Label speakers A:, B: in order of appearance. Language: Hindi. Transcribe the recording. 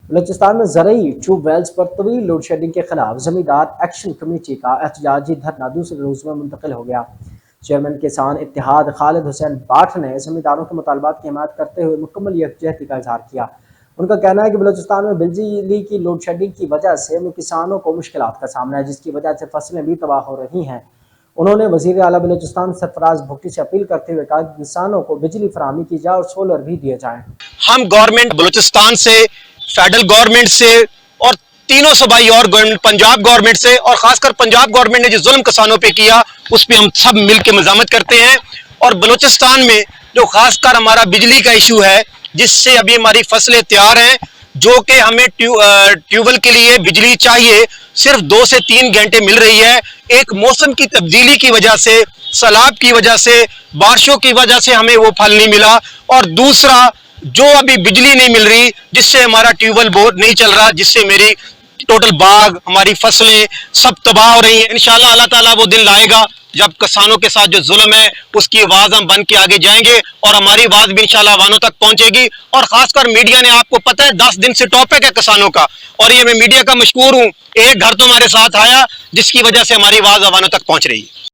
A: बलूचिस्तान में ज़रूरी ट्यूबवेल्स पर तवील लोड शेडिंग के खिलाफ जमींदार एक्शन कमेटी का एहतजाजी धरना दूसरे रोज में मुंतकिल हो गया। चेयरमैन किसान इत्तेहाद खालिद हुसैन बाट ने जमींदारों के मुतालबात की हिमायत करते हुए मुकम्मल यकजहती का इजहार किया। उनका कहना है कि बलूचिस्तान में बिजली की लोड शेडिंग की वजह से किसानों को मुश्किलात का सामना है, जिसकी वजह से फसलें भी तबाह हो रही हैं। उन्होंने वज़ीर आला बलूचिस्तान सरफराज भुट्टी से अपील करते हुए कहा कि किसानों को बिजली फराहमी की जाए और सोलर भी दिए जाएं।
B: हम गवर्नमेंट बलूचिस्तान से, फेडरल गवर्नमेंट से और तीनों सूबाई और गवर्नमेंट, पंजाब गवर्नमेंट से, और खासकर पंजाब गवर्नमेंट ने जो जुल्म किसानों पे किया उस पर हम सब मिलकर मजामत करते हैं। और बलूचिस्तान में जो खासकर हमारा बिजली का इशू है, जिससे अभी हमारी फसलें तैयार हैं, जो कि हमें ट्यूबवेल के लिए बिजली चाहिए, सिर्फ 2 से 3 घंटे मिल रही है। एक मौसम की तब्दीली की वजह से, सैलाब की वजह से, बारिशों की वजह से हमें वो फल नहीं मिला। और दूसरा, जो अभी बिजली नहीं मिल रही, जिससे हमारा ट्यूबवेल बोर नहीं चल रहा, जिससे मेरी टोटल बाग, हमारी फसलें सब तबाह हो रही हैं। इंशाल्लाह अल्लाह ताला वो दिन लाएगा जब किसानों के साथ जो जुल्म है उसकी आवाज हम बन के आगे जाएंगे और हमारी आवाज भी इंशाल्लाह अवानों तक पहुंचेगी। और खासकर मीडिया ने, आपको पता है 10 दिन से टॉपिक है किसानों का, और ये मैं मीडिया का मशकूर हूं। एक घर तो हमारे साथ आया जिसकी वजह से हमारी आवाज अवानों तक पहुंच रही है।